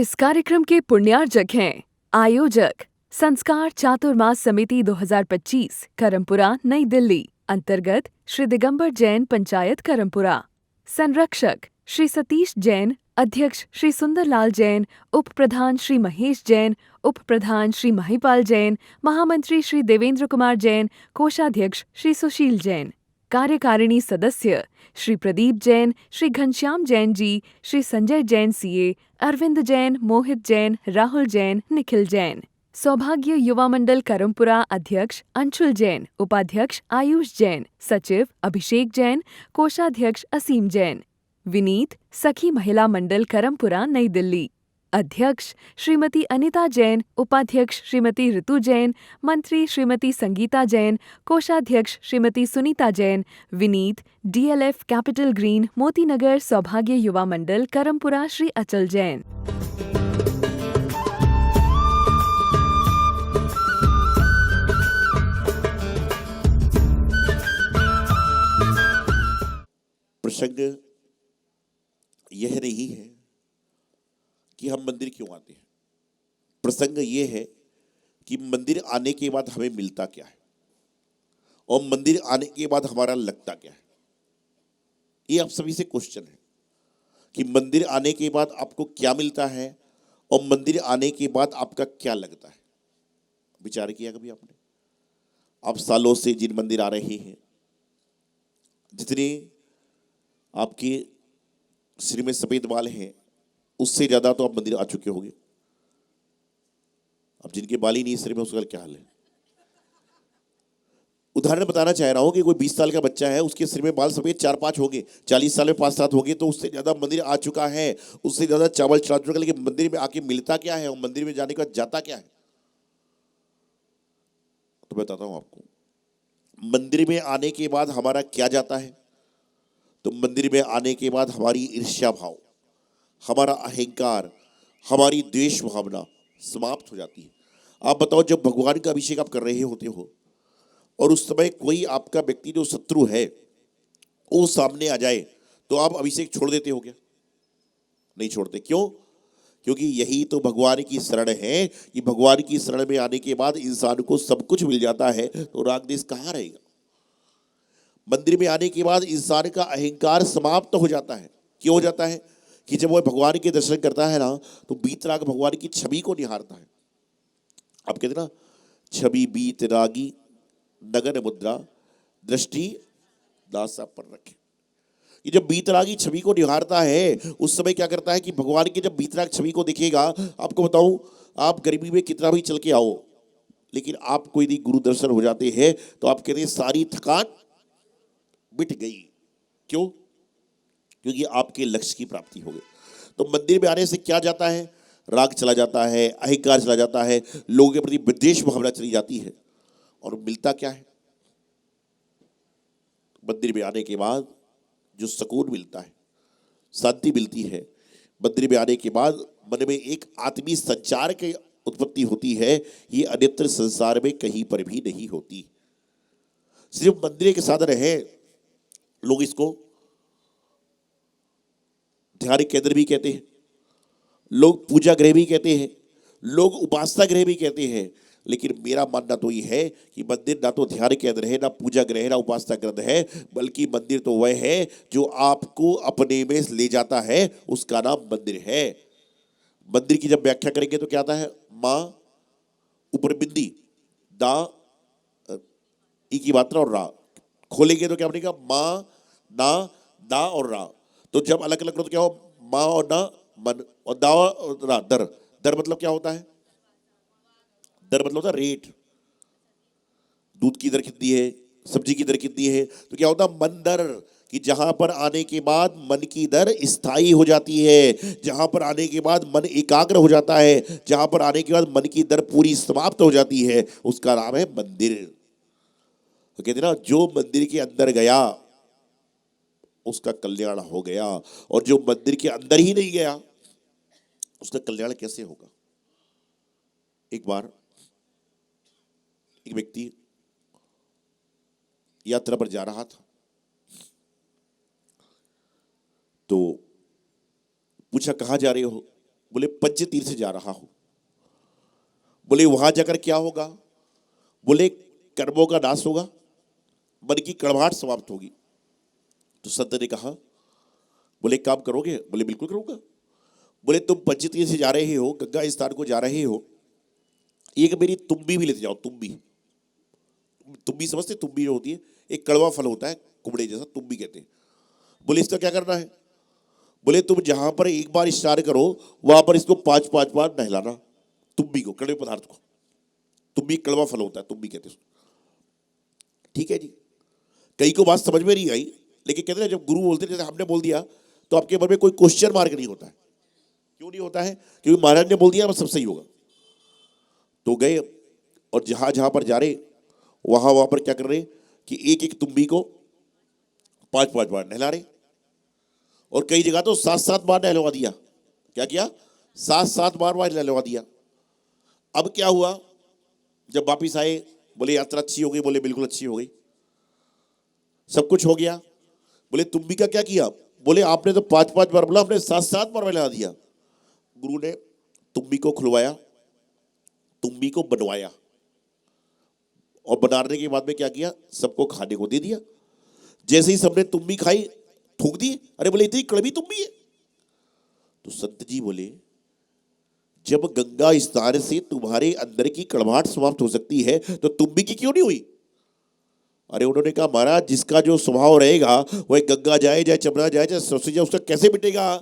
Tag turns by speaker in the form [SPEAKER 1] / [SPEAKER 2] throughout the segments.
[SPEAKER 1] इस कार्यक्रम के पुण्यार्जक हैं आयोजक संस्कार चातुर्मास समिति 2025 करमपुरा नई दिल्ली अंतर्गत श्री दिगंबर जैन पंचायत करमपुरा। संरक्षक श्री सतीश जैन, अध्यक्ष श्री सुंदरलाल जैन, उप प्रधान श्री महेश जैन, उप प्रधान श्री महिपाल जैन, महामंत्री श्री देवेंद्र कुमार जैन, कोषाध्यक्ष श्री सुशील जैन। कार्यकारिणी सदस्य श्री प्रदीप जैन, श्री घनश्याम जैन जी, श्री संजय जैन सीए, अरविंद जैन, मोहित जैन, राहुल जैन, निखिल जैन। सौभाग्य युवा मंडल करमपुरा अध्यक्ष अंशुल जैन, उपाध्यक्ष आयुष जैन, सचिव अभिषेक जैन, कोषाध्यक्ष असीम जैन। विनीत सखी महिला मंडल करमपुरा नई दिल्ली अध्यक्ष श्रीमती अनिता जैन, उपाध्यक्ष श्रीमती ऋतु जैन, मंत्री श्रीमती संगीता जैन, कोषाध्यक्ष Shrimati Sunita Jain. Vineet DLF capital green Motinagar सौभाग्य युवा मंडल करमपुरा श्री अचल जैन।
[SPEAKER 2] प्रसंग यह नहीं है कि हम मंदिर क्यों आते हैं। प्रसंग ये है कि मंदिर आने के बाद हमें मिलता क्या है और मंदिर आने के बाद हमारा लगता क्या है। ये आप सभी से क्वेश्चन है कि मंदिर आने के बाद आपको क्या मिलता है और मंदिर आने के बाद आपका क्या लगता है। विचार किया कभी आपने? आप सालों से जिन मंदिर आ रहे हैं, जितने आपके सिर में सफेद बाल हैं, उससे ज्यादा तो आप मंदिर आ चुके होंगे। अब जिनके बाल ही नहीं सिर में, उसका क्या हाल है। उदाहरण बताना चाह रहा हूं कि कोई 20 साल का बच्चा है, उसके सिर में बाल सफेद 4-5 होंगे, 40 साल में 5-7 होंगे, तो उससे ज्यादा मंदिर आ चुका है, उससे ज्यादा चावल चढ़ा चुका है। लेकिन मंदिर में आके मिलता क्या है और मंदिर में जाने के बाद जाता क्या है, तो बताता हूं आपको। मंदिर में आने के बाद हमारा क्या जाता है, तो मंदिर में आने के बाद हमारी ईर्ष्या भाव, हमारा अहंकार, हमारी द्वेष भावना समाप्त हो जाती है। आप बताओ, जब भगवान का अभिषेक आप कर रहे होते हो और उस समय कोई आपका व्यक्ति जो शत्रु है वो सामने आ जाए, तो आप अभिषेक छोड़ देते हो क्या? नहीं छोड़ते। क्यों? क्योंकि यही तो भगवान की शरण है कि भगवान की शरण में आने के बाद इंसान को सब कुछ मिल जाता है, तो राग देश कहाँ रहेगा। मंदिर में आने के बाद इंसान का अहंकार समाप्त हो जाता है। क्यों हो जाता है? कि जब वह भगवान के दर्शन करता है ना, तो बीतराग भगवान की छवि को निहारता है। आप कहते ना, छवि बीतरागी नगन मुद्रा दृष्टि दासा पर रखे। ये जब बीतरागी छवि को निहारता है, उस समय क्या करता है कि भगवान की जब बीतराग छवि को दिखेगा, आपको बताऊं, आप गर्मी में कितना भी चल के आओ, लेकिन आपको यदि गुरु दर्शन हो जाते हैं तो आप कहते हैं सारी थकान मिट गई। क्यों? क्योंकि आपके लक्ष्य की प्राप्ति हो गई। तो मंदिर में आने से क्या जाता है? राग चला जाता है, अहंकार चला जाता है, लोगों के प्रति विद्वेष भावना चली जाती है। और मिलता क्या है? मंदिर में आने के बाद जो सुकून मिलता है, शांति मिलती है, मंदिर में आने के बाद मन में एक आत्मीय संचार की उत्पत्ति होती है, ये अन्यत्र संसार में कहीं पर भी नहीं होती। सिर्फ मंदिर के साधन है। लोग इसको ध्यान केंद्र भी कहते हैं, लोग पूजा गृह भी कहते हैं, लोग उपासना गृह भी कहते हैं। लेकिन मेरा मानना तो ये है कि मंदिर ना तो ध्यान केंद्र है, ना पूजा गृह है, ना उपासना केंद्र है, बल्कि मंदिर तो वह है जो आपको अपने में ले जाता है, उसका नाम मंदिर है। मंदिर की जब व्याख्या करेंगे तो क्या आता है? माँ ऊपर बिंदी, दा ई की मात्रा और रा, खोलेंगे तो क्या बनेगा? माँ ना दा और रा। तो जब अलग अलग करो तो क्या हो? माँ और ना मन, और दा और रा दर। दर मतलब क्या होता है? दर मतलब होता है रेट। दूध की दर कितनी है, सब्जी की दर कितनी है, तो क्या होता है? मन दर। कि जहां पर आने के बाद मन की दर स्थायी हो जाती है, जहां पर आने के बाद मन एकाग्र हो जाता है, जहां पर आने के बाद मन की दर पूरी समाप्त हो जाती है, उसका नाम है मंदिर। तो कहते ना, जो मंदिर के अंदर गया उसका कल्याण हो गया, और जो मंदिर के अंदर ही नहीं गया उसका कल्याण कैसे होगा? एक बार एक व्यक्ति यात्रा पर जा रहा था, तो पूछा कहाँ जा रहे हो? बोले पंचतीर्थ से जा रहा हूं। बोले वहां जाकर क्या होगा? बोले कर्मों का नाश होगा, मन की कड़वाहट समाप्त होगी। तो संत ने कहा, बोले काम करोगे? बोले बिल्कुल करूंगा। बोले तुम पंचतीर्थ से जा रहे हो, गंगा स्नान को जा रहे हो, एक मेरी तुम्बी भी लेते जाओ। तुम्बी, तुम्बी समझते? तुम्बी जो होती है एक कड़वा फल होता है, कुबड़े जैसा, तुम्बी कहते हैं। बोले इसका क्या करना है? बोले तुम जहां पर एक बार स्नान करो वहां पर इसको 5-5 बार नहलाना, तुम्बी को, कड़वे पदार्थ को। तुम्बी कड़वा फल होता है, तुम्बी कहते हैं। ठीक है जी। कई को बात समझ में नहीं आई, लेकिन कहते हैं जब गुरु बोलते हैं, जैसे हमने बोल दिया, तो आपके मन में कोई क्वेश्चन मार्क नहीं होता है। क्यों नहीं होता है? क्योंकि महाराज ने बोल दिया बस सब सही होगा। तो गए और जहां जहां पर जा रहे वहां वहां पर क्या कर रहे कि एक एक तुम्बी को 5-5 बार नहला रहे, और कई जगह तो 7-7 बार नहलवा दिया। क्या किया? 7-7 बार नहलवा दिया। अब क्या हुआ? जब वापिस आए, बोले यात्रा अच्छी हो गई? बोले बिल्कुल अच्छी हो गई, सब कुछ हो गया। बोले तुम्बी का क्या किया? बोले आपने तो 5-5 बार बोला, आपने 7-7 बार नहला दिया। गुरु ने तुम्बी को खुलवाया, तुम्बी को बनवाया, और बनाने के बाद में क्या किया? सबको खाने को दे दिया। जैसे ही सबने तुम्बी खाई, थूक दी। अरे बोले इतनी कड़वी तुम्बी है। तो संत जी बोले जब गंगा स्नान से तुम्हारे अंदर की कड़वाहट समाप्त हो सकती है तो तुम्बी की क्यों नहीं हुई? अरे उन्होंने कहा महाराज जिसका जो स्वभाव रहेगा वह गंगा जाए चाहे चमना जाए चाहे सरस्वती जाए, उसका कैसे मिटेगा?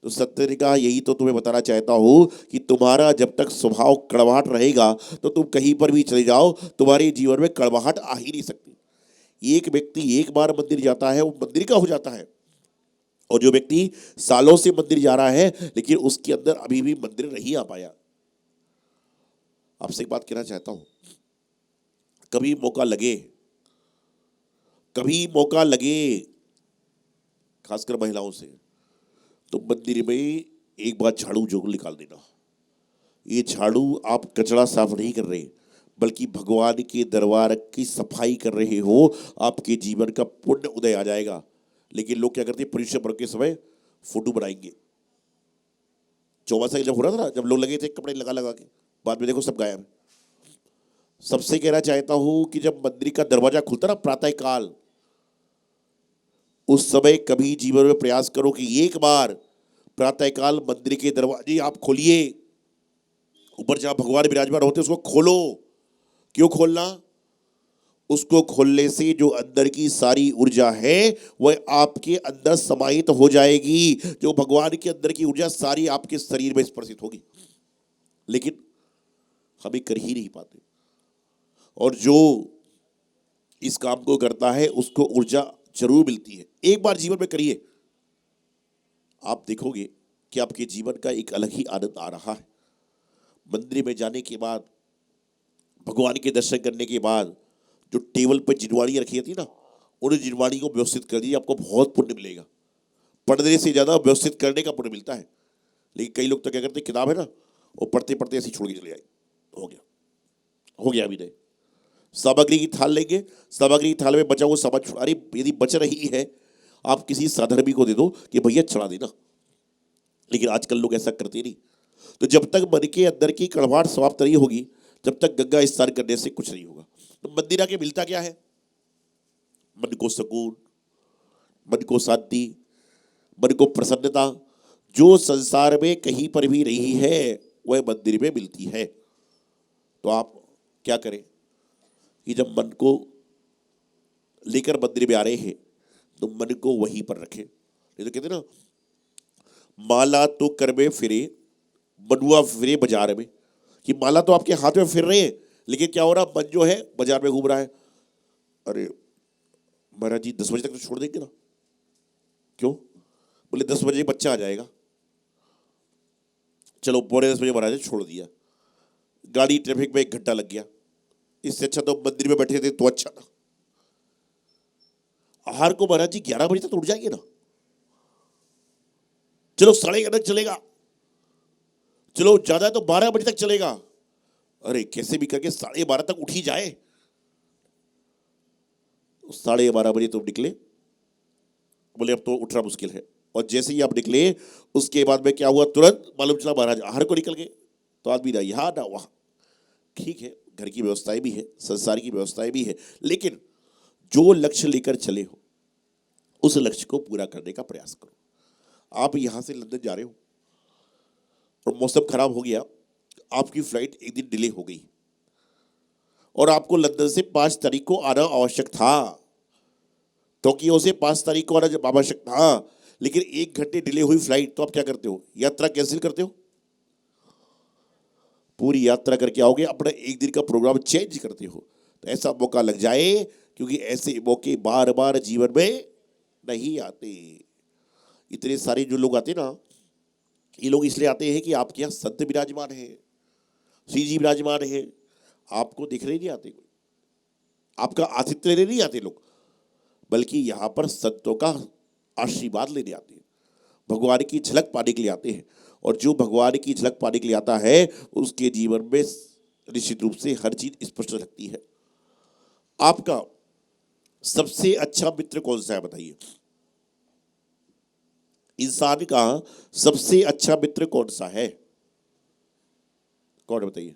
[SPEAKER 2] तो सत्य ने कहा यही तो तुम्हें बताना चाहता हूं कि तुम्हारा जब तक स्वभाव कड़वाहट रहेगा तो तुम कहीं पर भी चले जाओ, तुम्हारे जीवन में कड़वाहट आ ही नहीं सकती। एक व्यक्ति एक बार मंदिर जाता है वो मंदिर का हो जाता है, और जो व्यक्ति सालों से मंदिर जा रहा है लेकिन उसके अंदर अभी भी मंदिर नहीं आ पाया। आपसे एक बात कहना चाहता हूं, कभी मौका लगे, कभी मौका लगे, खासकर महिलाओं से, तो मंदिर में एक बार झाड़ू जरूर निकाल देना। ये झाड़ू आप कचरा साफ नहीं कर रहे, बल्कि भगवान के दरबार की सफाई कर रहे हो। आपके जीवन का पुण्य उदय आ जाएगा। लेकिन लोग क्या करते हैं, परिश्रम पर्व के समय फोटो बनाएंगे। चौमासा जब हो रहा था ना, जब लोग लगे थे कपड़े लगा लगा के, बाद में देखो सब गायब। सबसे कहना चाहता हूं कि जब मंदिर का दरवाजा खुलता ना प्रातः काल, उस समय कभी जीवन में प्रयास करो कि एक बार प्रातःकाल मंदिर के दरवाजे आप खोलिए। ऊपर जहां भगवान विराजमान होते उसको खोलो। क्यों खोलना? उसको खोलने से जो अंदर की सारी ऊर्जा है वह आपके अंदर समाहित हो जाएगी। जो भगवान के अंदर की ऊर्जा सारी आपके शरीर में स्पर्शित होगी, लेकिन हम कर ही नहीं पाते। और जो इस काम को करता है उसको ऊर्जा जरूर मिलती है। एक बार जीवन में करिए, आप देखोगे कि आपके जीवन का एक अलग ही आनंद आ रहा है। मंदिर में जाने के बाद, भगवान के दर्शन करने के बाद, जो टेबल पर जिनवाणी रखी थी ना, उन जिनवाणी को व्यवस्थित कर दीजिए, आपको बहुत पुण्य मिलेगा। पढ़ने से ज्यादा व्यवस्थित करने का पुण्य मिलता है। लेकिन कई लोग तो क्या करते हैं, किताब है ना, वो पढ़ते पढ़ते ऐसे छोड़ के चले आए, हो गया हो गया अभी नहीं। सामग्री की थाल लेंगे, सामग्री की थाल में बचा हुआ सामान, अरे यदि बच रही है आप किसी साधर्मी को दे दो कि भैया चढ़ा देना। लेकिन आजकल लोग ऐसा करते नहीं। तो जब तक मन के अंदर की कड़वाहट समाप्त नहीं होगी, जब तक गंगा स्नान करने से कुछ नहीं होगा। तो मंदिर आके मिलता क्या है? मन को सुकून, मन को शांति, मन को प्रसन्नता, जो संसार में कहीं पर भी नहीं है वह मंदिर में मिलती है। तो आप क्या करें कि जब मन को लेकर मंदिर में आ रहे हैं तो मन को वहीं पर रखें। नहीं तो कहते ना, माला तो कर में फिरे, मनुआ फिरे बाजार में। कि माला तो आपके हाथ में फिर रही है, लेकिन क्या हो रहा, मन जो है बाजार में घूम रहा है। अरे महाराज जी 10 बजे तक तो छोड़ देंगे ना? क्यों? बोले 10 बजे बच्चा आ जाएगा। चलो 9:45 महाराज ने छोड़ दिया, गाड़ी ट्रैफिक में 1 घंटा लग गया। इससे अच्छा तो मंदिर में बैठे थे तो अच्छा था। आहार को महाराज जी 11 बजे तक तो उठ जाएंगे ना। चलो 11:30 तक चलेगा, चलो ज्यादा तो 12 बजे तक चलेगा। अरे कैसे भी करके 12:30 तक उठ ही जाए। 12:30 बजे तो निकले, बोले अब तो उठना मुश्किल है, और जैसे ही आप निकले उसके बाद में क्या हुआ, तुरंत मालूम चला महाराज आहार को निकल गए। तो आदमी ना यहाँ ना वहाँ। ठीक है, घर की व्यवस्थाएं भी है, संसार की व्यवस्थाएं भी है, लेकिन जो लक्ष्य लेकर चले हो उस लक्ष्य को पूरा करने का प्रयास करो। आप यहाँ से लंदन जा रहे हो और मौसम खराब हो गया, आपकी फ्लाइट एक दिन डिले हो गई और आपको लंदन से 5 तारीख को आना आवश्यक था, टोक्यो से 5 तारीख को आना आवश्यक था, लेकिन 1 घंटे डिले हुई फ्लाइट, तो आप क्या करते हो, यात्रा कैंसिल करते हो, पूरी यात्रा करके आओगे, अपना एक दिन का प्रोग्राम चेंज करते हो। तो ऐसा मौका लग जाए, क्योंकि ऐसे मौके बार बार जीवन में नहीं आते। इतने सारे जो लोग आते ना, ये लोग इसलिए आते हैं कि आपके यहाँ संत विराजमान है, श्री जी विराजमान है, आपको दिखने नहीं आते, आपका आतिथ्य लेने नहीं आते लोग, बल्कि यहाँ पर संतों का आशीर्वाद लेने आते हैं, भगवान की झलक पाने के लिए आते हैं। और जो भगवान की झलक पाने के लिए आता है उसके जीवन में निश्चित रूप से हर चीज स्पष्ट लगती है। आपका सबसे अच्छा मित्र कौन सा है बताइए? इंसान का सबसे अच्छा मित्र कौन सा है? कौन बताइए?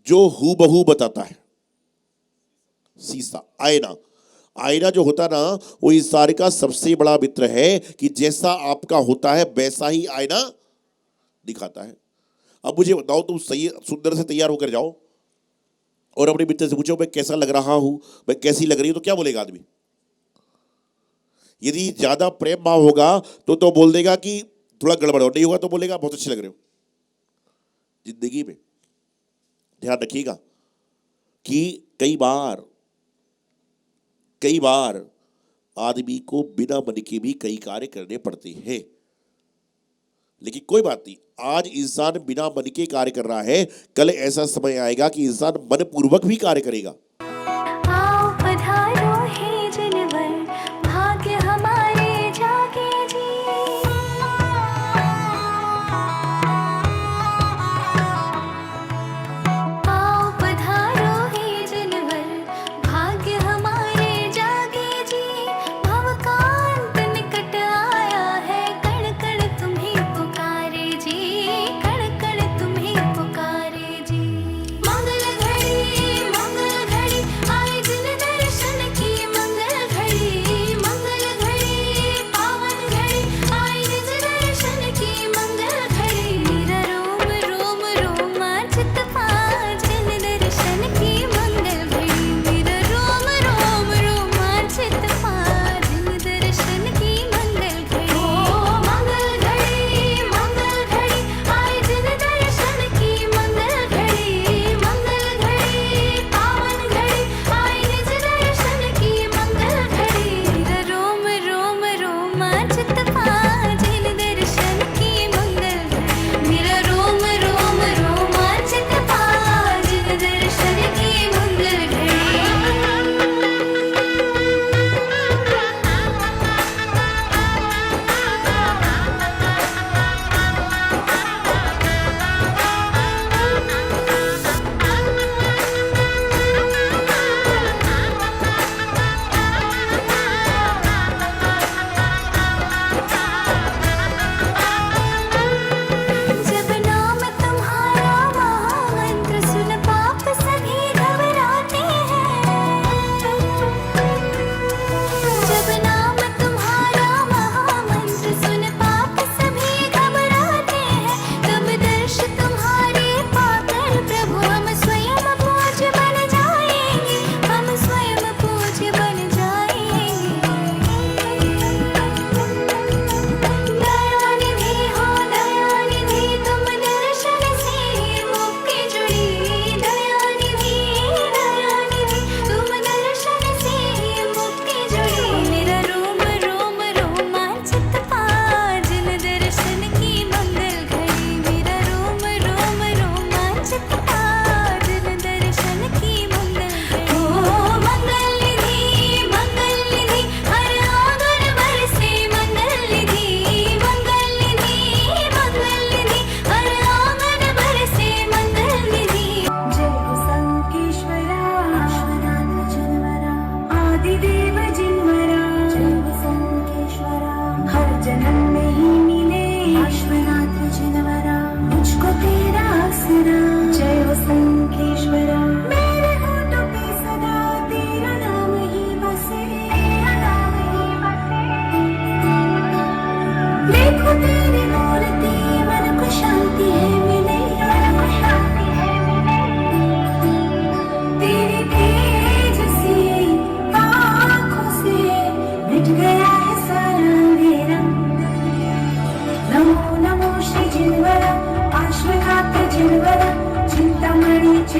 [SPEAKER 2] जो हूबहू बताता है, शीशा, आईना। आईना जो होता ना, वो इंसान का सबसे बड़ा मित्र है कि जैसा आपका होता है वैसा ही आईना दिखाता है। अब मुझे बताओ, तुम सही सुंदर से तैयार होकर जाओ और अपने मित्र से पूछो मैं कैसा लग रहा हूं, मैं कैसी लग रही हूं, तो क्या बोलेगा आदमी? यदि ज्यादा प्रेम भाव होगा तो बोल देगा कि थोड़ा गड़बड़ हो, नहीं होगा तो बोलेगा बहुत अच्छे लग रहे हो। जिंदगी में ध्यान रखिएगा कि कई बार आदमी को बिना मन के भी कई कार्य करने पड़ते हैं, लेकिन कोई बात नहीं, आज इंसान बिना मन के कार्य कर रहा है, कल ऐसा समय आएगा कि इंसान मनपूर्वक भी कार्य करेगा।
[SPEAKER 3] आओ पधारो हे जनवर, भाग्य हमारे जागे जी। आओ पधारो हे जनवर, भाग्य हमारे जागे जी। भव का अंत निकट आया है, कण कण तुम्हें पुकारे जी, कण कण तुम्हें पुकारे जी। मंगल घड़ी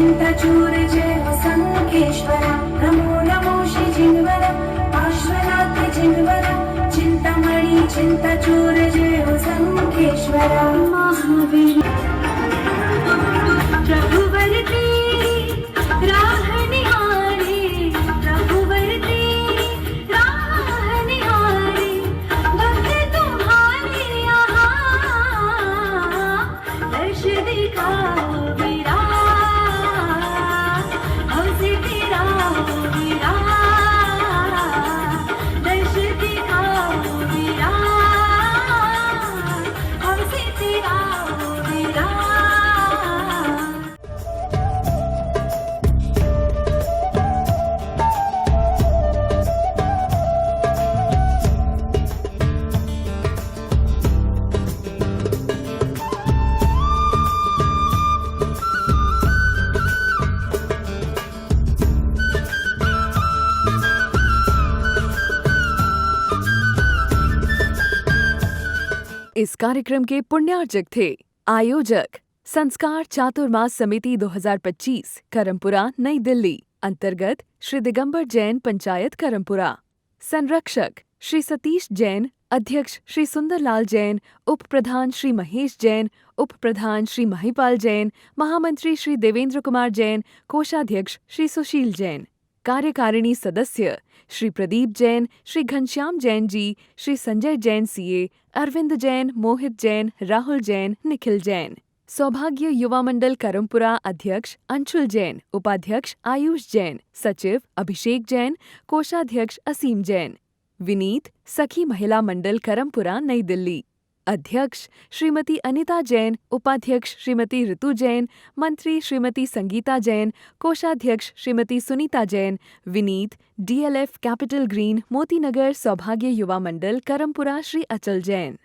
[SPEAKER 4] चिंताचूर जय हो संकेश्वरा नमो नमो श्री जिनवरा पार्श्वनाथ जिनवरा चिंतामणि चिंताचूर जय हो संकेश्वरा महावीर प्रभुवर तेरी राह निहारे प्रभुवर तेरी राह निहारे भक्त तुम्हारे यहाँ दर्श दिखाओ वीरा हमसे तेरा वीरा दर्श दिखाओ वीरा हमसे तेरा वीरा
[SPEAKER 1] इस कार्यक्रम के पुण्यार्जक थे आयोजक संस्कार चातुर्मास समिति 2025 करमपुरा नई दिल्ली अंतर्गत श्री दिगंबर जैन पंचायत करमपुरा। संरक्षक श्री सतीश जैन, अध्यक्ष श्री सुंदरलाल जैन, उप प्रधान श्री महेश जैन, उप प्रधान श्री महिपाल जैन, महामंत्री श्री देवेंद्र कुमार जैन, कोषाध्यक्ष श्री सुशील जैन। कार्यकारिणी सदस्य श्री प्रदीप जैन, श्री घनश्याम जैन जी, श्री संजय जैन सीए, अरविंद जैन, मोहित जैन, राहुल जैन, निखिल जैन। सौभाग्य युवा मंडल करमपुरा अध्यक्ष अंशुल जैन, उपाध्यक्ष आयुष जैन, सचिव अभिषेक जैन, कोषाध्यक्ष असीम जैन। विनीत सखी महिला मंडल करमपुरा नई दिल्ली अध्यक्ष श्रीमती अनिता जैन, उपाध्यक्ष श्रीमती ऋतु जैन, मंत्री श्रीमती संगीता जैन, कोषाध्यक्ष Shrimati Sunita Jain. Vineet DLF capital green Motinagar सौभाग्य युवा मंडल करमपुरा श्री अचल जैन।